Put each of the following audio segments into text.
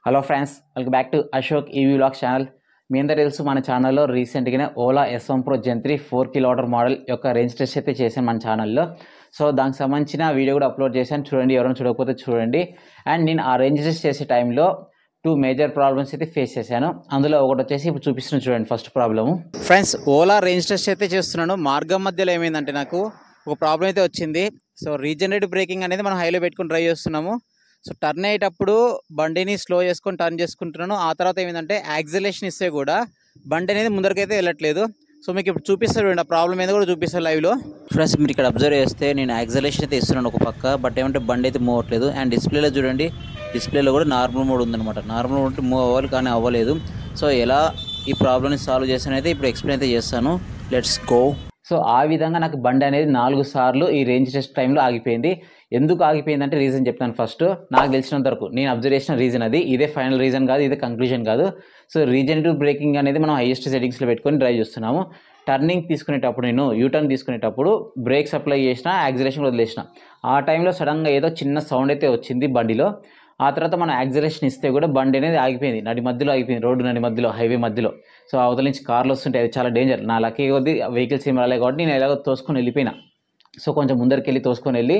Hello friends, welcome back to Ashok EV vlogs channel. మీ అందరూ తెలుసు, మన ఛానల్లో రీసెంట్గానే Ola S1 Pro Gen 3 4 kWh model యొక్క రేంజ్ టెస్ట్ అయితే చేశాను మన ఛానల్లో. సో దానికి సంబంధించిన వీడియో కూడా అప్లోడ్ చేశాను, చూడండి. ఎవరైనా చూడకపోతే చూడండి. అండ్ నేను ఆ రేంజ్ టెస్ట్ చేసే టైంలో 2 మేజర్ ప్రాబ్లమ్స్ అయితే ఫేస్ చేశాను. అందులో ఒకటి వచ్చేసి ఇప్పుడు చూపిస్తున్నాను, చూడండి. First problem friends, Ola range test అయితే చేస్తున్నాను. మార్గం మధ్యలో ఏమైందంటే నాకు ఒక ప్రాబ్లం అయితే వచ్చింది. సో రీజనరేటివ్ బ్రేకింగ్ అనేది మనం హైలో పెట్టుకుని డ్రైవ్ చేస్తున్నాము. సో టర్న్ అయ్యేటప్పుడు బండిని స్లో చేసుకొని టర్న్ చేసుకుంటున్నాను. ఆ తర్వాత ఏమైందంటే యాక్సిలరేషన్ ఇస్తే కూడా బండి అనేది ముందరికైతే వెళ్ళట్లేదు. సో మీకు ఇప్పుడు చూపిస్తారు, ఆ ప్రాబ్లం ఏదో కూడా చూపిస్తారు లైవ్లో. ఫ్రెండ్స్, మీరు ఇక్కడ అబ్జర్వ్ చేస్తే నేను యాక్సిలరేషన్ అయితే ఇస్తున్నాను ఒక పక్క, బట్ ఏమంటే బండి అయితే మూవ్ అవ్వట్లేదు. అండ్ డిస్ప్లేలో చూడండి, డిస్ప్లేలో కూడా నార్మల్ మోడ్ ఉందన్నమాట. నార్మల్ మోడ్ మూవ్ అవ్వాలి కానీ అవ్వలేదు. సో ఎలా ఈ ప్రాబ్లమ్ని సాల్వ్ చేస్తాను అయితే ఇప్పుడు ఎక్స్ప్లెయిన్ అయితే చేస్తాను. Let's go. సో ఆ విధంగా నాకు బండి అనేది 4 సార్లు ఈ రేంజ్ టెస్ట్ టైంలో ఆగిపోయింది. ఎందుకు ఆగిపోయిందంటే రీజన్ చెప్తాను. ఫస్ట్, నాకు తెలిసినంత వరకు నేను అబ్జర్వ్ చేసిన రీజన్ అది. ఇదే ఫైనల్ రీజన్ కాదు, ఇదే కంక్లూజన్ కాదు. సో రీజనరేటివ్ బ్రేకింగ్ అనేది మనం హైయెస్ట్ సెట్టింగ్స్లో పెట్టుకొని డ్రైవ్ చేస్తున్నాము. టర్నింగ్ తీసుకునేటప్పుడు, నేను యూటర్న్ తీసుకునేటప్పుడు బ్రేక్స్ అప్లై చేసిన, యాక్సిలరేషన్ వదిలేసిన. ఆ టైంలో సడన్గా ఏదో చిన్న సౌండ్ అయితే వచ్చింది బండిలో. ఆ తర్వాత మనం యాక్సిలరేషన్ ఇస్తే కూడా బండి అనేది ఆగిపోయింది, నడి మధ్యలో ఆగిపోయింది, రోడ్డు నడి మధ్యలో, హైవే మధ్యలో. సో అవతల నుంచి కార్లు వస్తుంటే అది చాలా డేంజర్. నా లక్కీ కొద్దీ వెహికల్స్ ఏం రాలేదు కాబట్టి నేను ఎలాగో తోసుకొని వెళ్ళిపోయినా. సో కొంచెం ముందరికి వెళ్ళి తోసుకొని వెళ్ళి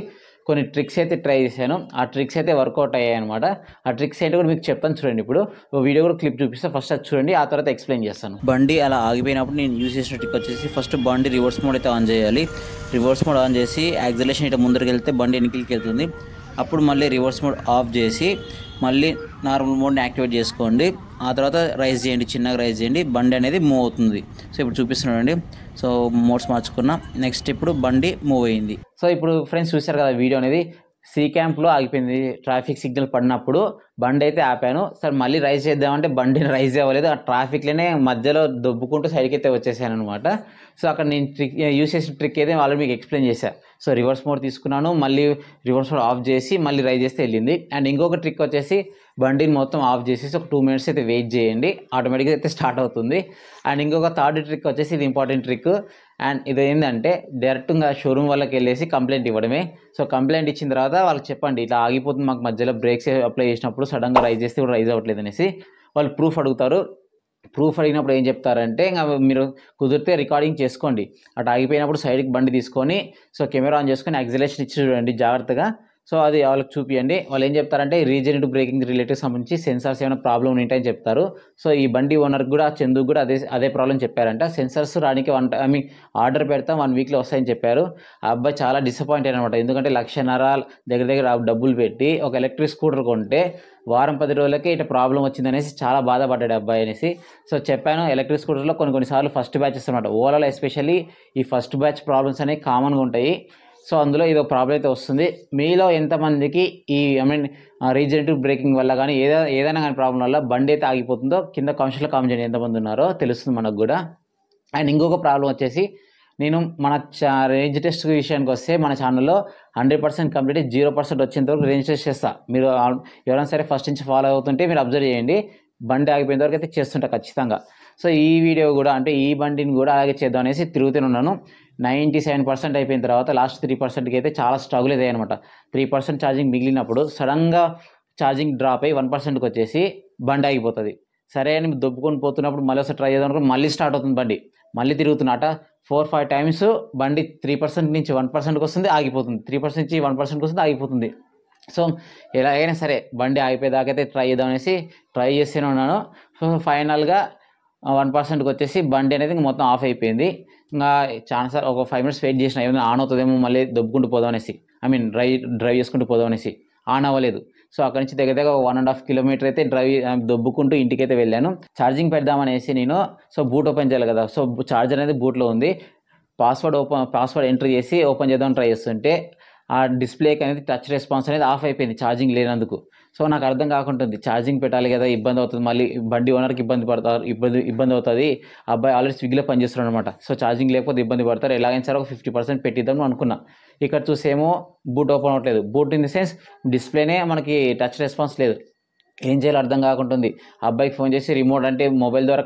కొన్ని ట్రిక్స్ అయితే ట్రై చేశాను. ఆ ట్రిక్స్ అయితే వర్కౌట్ అయ్యాయి అనమాట. ఆ ట్రిక్స్ ఏంటో కూడా మీకు చెప్తాను, చూడండి. ఇప్పుడు వీడియో కూడా క్లిప్ చూపిస్తే ఫస్ట్ అది చూడండి, ఆ తర్వాత ఎక్స్ప్లెయిన్ చేస్తాను. బండి అలా ఆగిపోయినప్పుడు నేను యూజ్ చేసిన ట్రిక్ వచ్చేసి, ఫస్ట్ బండి రివర్స్ మోడ్ అయితే ఆన్ చేయాలి. రివర్స్ మోడ్ ఆన్ చేసి యాక్సిలరేషన్ ఇట్లా ముందరికి వెళ్తే బండి వెనక్కి వెళ్తుంది. అప్పుడు మళ్ళీ రివర్స్ మోడ్ ఆఫ్ చేసి మళ్ళీ నార్మల్ మోడ్ని యాక్టివేట్ చేసుకోండి. ఆ తర్వాత రైజ్ చేయండి, చిన్నగా రైజ్ చేయండి, బండి అనేది మూవ్ అవుతుంది. సో ఇప్పుడు చూపిస్తున్నానండి. So modes మార్చుకున్నా. నెక్స్ట్ ఇప్పుడు బండి మూవ్ అయింది. సో ఇప్పుడు ఫ్రెండ్స్ చూశారు కదా, వీడియో అనేది సి క్యాంప్లో ఆగిపోయింది. ట్రాఫిక్ సిగ్నల్ పడినప్పుడు బండి అయితే ఆపాను. సార్ మళ్ళీ రైజ్ చేద్దామంటే బండిని రైజ్ అవ్వలేదు. ఆ ట్రాఫిక్లోనే మధ్యలో దొబ్బుకుంటూ సైడ్కి అయితే వచ్చేసాను అనమాట. సో అక్కడ నేను ట్రిక్ యూజ్ చేసిన ట్రిక్ అయితే ఆల్రెడీ మీకు ఎక్స్ప్లెయిన్ చేశాను. సో రివర్స్ మోడ్ తీసుకున్నాను, మళ్ళీ రివర్స్ మోడ్ ఆఫ్ చేసి మళ్ళీ రైజ్ చేస్తే వెళ్ళింది. అండ్ ఇంకొక ట్రిక్ వచ్చేసి, బండిని మొత్తం ఆఫ్ చేసేసి ఒక 2 minutes అయితే వెయిట్ చేయండి, ఆటోమేటిక్గా అయితే స్టార్ట్ అవుతుంది. అండ్ ఇంకొక థర్డ్ ట్రిక్ వచ్చేసి, ఇది ఇంపార్టెంట్ ట్రిక్. అండ్ ఇది ఏంటంటే డైరెక్ట్గా షోరూమ్ వాళ్ళకి వెళ్ళేసి కంప్లైంట్ ఇవ్వడమే. సో కంప్లైంట్ ఇచ్చిన తర్వాత వాళ్ళకి చెప్పండి, ఇట్లా ఆగిపోతుంది మాకు మధ్యలో, బ్రేక్స్ అప్లై చేసినప్పుడు సడన్గా రైజ్ చేస్తే కూడా రైజ్ అవ్వట్లేదు అనేసి. వాళ్ళు ప్రూఫ్ అడుగుతారు. ప్రూఫ్ అడిగినప్పుడు ఏం చెప్తారంటే, ఇంకా మీరు కుదిరితే రికార్డింగ్ చేసుకోండి. అటు ఆగిపోయినప్పుడు సైడ్కి బండి తీసుకొని, సో కెమెరా ఆన్ చేసుకొని యాక్సిలరేషన్ ఇచ్చి చూడండి జాగ్రత్తగా. సో అది వాళ్ళకి చూపియండి. వాళ్ళు ఏం చెప్తారంటే, రీజనరేటివ్ బ్రేకింగ్ రిలేటెడ్ సంబంధించి సెన్సార్స్ ఏమైనా ప్రాబ్లం ఉంటాయని చెప్తారు. సో ఈ బండి ఓనర్కి కూడా, చందుకు కూడా అదే ప్రాబ్లం చెప్పారంట. సెన్సార్స్ రానికి ఆర్డర్ పెడతాం 1 weekలో వస్తాయని చెప్పారు. ఆ అబ్బాయి చాలా డిసప్పాయింట్ అనమాట. ఎందుకంటే 1,50,000 దగ్గర డబ్బులు పెట్టి ఒక ఎలక్ట్రిక్ స్కూటర్ కొంటే వారం 10 రోజులకే ఇట్లా ప్రాబ్లం వచ్చిందనేసి చాలా బాధపడ్డాడు అబ్బాయి అనేసి. సో చెప్పాను, ఎలక్ట్రిక్ స్కూటర్లో కొన్నిసార్లు ఫస్ట్ బ్యాచెస్ అనమాట. ఓలాలో ఎస్పెషల్లీ ఈ ఫస్ట్ బ్యాచ్ ప్రాబ్లమ్స్ అనేవి కామన్గా ఉంటాయి. సో అందులో ఇదో ప్రాబ్లం అయితే వస్తుంది. మీలో ఎంతమందికి ఈ రీజనరేటివ్ బ్రేకింగ్ వల్ల కానీ ఏదైనా కానీ ప్రాబ్లం వల్ల బండి అయితే ఆగిపోతుందో కింద కామెంట్స్లో కామెంట్ చేయండి, ఎంతమంది ఉన్నారో తెలుస్తుంది మనకు కూడా. అండ్ ఇంకొక ప్రాబ్లం వచ్చేసి, నేను మన రేంజ్ టెస్ట్ విషయానికి వస్తే మన ఛానల్లో 100% కంప్లీట్ 0% వచ్చేంత వరకు రేంజ్ టెస్ట్ చేస్తా. మీరు ఎవరైనా సరే ఫస్ట్ నుంచి ఫాలో అవుతుంటే మీరు అబ్జర్వ్ చేయండి, బండి ఆగిపోయేంత వరకు అయితే చేస్తుంటా ఖచ్చితంగా. సో ఈ వీడియో కూడా, అంటే ఈ బండిని కూడా అలాగే చేద్దాం అనేసి తిరుగుతూనే ఉన్నాను. 97% అయిపోయిన తర్వాత లాస్ట్ 3%కి అయితే చాలా స్ట్రగుల్ అయ్యాయి అనమాట. 3% ఛార్జింగ్ మిగిలినప్పుడు సడన్గా ఛార్జింగ్ డ్రాప్ అయ్యి 1%కి వచ్చేసి బండి ఆగిపోతుంది. సరే అని దొబ్బుకొని పోతున్నప్పుడు మళ్ళీ ఒకసారి ట్రై చేద్దాం, మళ్ళీ స్టార్ట్ అవుతుంది బండి, మళ్ళీ తిరుగుతున్నట 4-5 times బండి 3% నుంచి 1%కి వస్తుంది, ఆగిపోతుంది. 3% నుంచి 1%కి వస్తుంది, ఆగిపోతుంది. సో ఎలాగైనా సరే బండి ఆగిపోయేదాకైతే ట్రై చేద్దాం అనేసి ట్రై చేస్తూనే ఉన్నాను. సో ఫైనల్గా 1%కి వచ్చేసి బండి అనేది మొత్తం ఆఫ్ అయిపోయింది. ఇంకా చాలాసార్లు ఒక 5 minutes వెయిట్ చేసిన, ఏమైనా ఆన్ అవుతుందేమో మళ్ళీ దొబ్బుకుంటూ పోదాం అనేసి, డ్రైవ్ చేసుకుంటూ పోదాం అనేసి. ఆన్ అవ్వలేదు. సో అక్కడి నుంచి దగ్గర 1.5 kilometer అయితే దొబ్బుకుంటూ ఇంటికైతే వెళ్ళాను. ఛార్జింగ్ పెడదామనేసి నేను, సో బూట్ ఓపెన్ చేయాలి కదా, సో ఛార్జర్ అనేది బూట్లో ఉంది. పాస్వర్డ్ ఎంటర్ చేసి ఓపెన్ చేద్దామని ట్రై చేస్తుంటే ఆ డిస్ప్లేకి అనేది టచ్ రెస్పాన్స్ అనేది ఆఫ్ అయిపోయింది, ఛార్జింగ్ లేనందుకు. సో నాకు అర్థం కాకుంటుంది, ఛార్జింగ్ పెట్టాలి కదా, ఇబ్బంది అవుతుంది, మళ్ళీ బండి ఓనర్కి ఇబ్బంది అవుతుంది. అబ్బాయి ఆల్రెడీ స్విగ్గీలో పనిచేస్తున్నాడు అనమాట. సో ఛార్జింగ్ లేకపోతే ఇబ్బంది పడతారు, ఎలాగైనా సరే ఒక 50% పెట్టిద్దాం అనుకున్నా. ఇక్కడ చూసేమో బూట్ ఓపెన్ అవ్వట్లేదు. బూట్ ఇన్ ది సెన్స్ డిస్ప్లేనే మనకి టచ్ రెస్పాన్స్ లేదు. ఏం చేయాలో అర్థం కాకుంటుంది. అబ్బాయికి ఫోన్ చేసి రిమోట్ అంటే మొబైల్ ద్వారా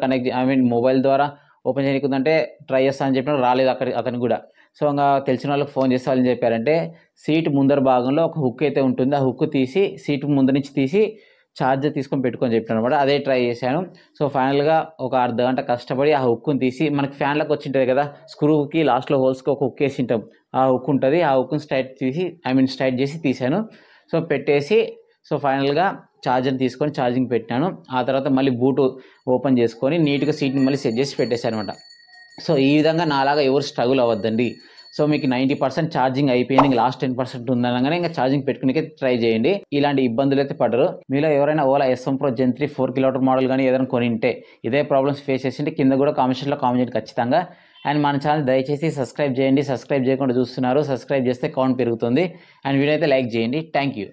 మొబైల్ ద్వారా ఓపెన్ చేయకుందంటే ట్రై చేస్తా అని చెప్పిన రాలేదు అతనికి కూడా. సో ఇంకా తెలిసిన వాళ్ళకి ఫోన్ చేస్తే వాళ్ళు చెప్పారంటే, సీట్ ముందర భాగంలో ఒక హుక్ అయితే ఉంటుంది, ఆ హుక్ తీసి సీట్ ముందు నుంచి తీసి ఛార్జర్ తీసుకొని పెట్టుకొని చెప్పాను అనమాట. అదే ట్రై చేశాను. సో ఫైనల్గా ఒక అర్ధగంట కష్టపడి ఆ హుక్ని తీసి, మనకి ఫ్యాన్లకు వచ్చి ఉంటుంది కదా స్క్రూకి లాస్ట్లో హోల్స్కి ఒక హుక్ వేసి ఉంటాం, ఆ హుక్ ఉంటుంది, ఆ హుక్ని స్ట్రైట్ చేసి తీసాను. సో పెట్టేసి సో ఫైనల్గా ఛార్జర్ తీసుకొని ఛార్జింగ్ పెట్టాను. ఆ తర్వాత మళ్ళీ బూట్ ఓపెన్ చేసుకొని నీట్గా సీట్ని మళ్ళీ సెట్ చేసి పెట్టేశాను అనమాట. సో ఈ విధంగా నాలాగా ఎవరు స్ట్రగుల్ అవ్వద్దండి. సో మీకు 90% ఛార్జింగ్ అయిపోయింది, ఇంకా లాస్ట్ 10% ఉందనగానే ఇంకా ఛార్జింగ్ పెట్టుకునే ట్రై చేయండి. ఇలాంటి ఇబ్బందులు అయితే పడరు. మీలో ఎవరైనా Ola S1 Pro Gen 3 4 kW model కానీ ఏదైనా కొనింటే ఇదే ప్రాబ్లమ్స్ ఫేస్ చేసింటే కింద కూడా కామెంట్స్లో కామెంట్ చేయండి ఖచ్చితంగా. అండ్ మన ఛానల్ దయచేసి సబ్స్క్రైబ్ చేయండి. సబ్స్క్రైబ్ చేయకుండా చూస్తున్నారు, సబ్స్క్రైబ్ చేస్తే కౌంట్ పెరుగుతుంది. అండ్ వీడియో అయితే లైక్ చేయండి. Thank you.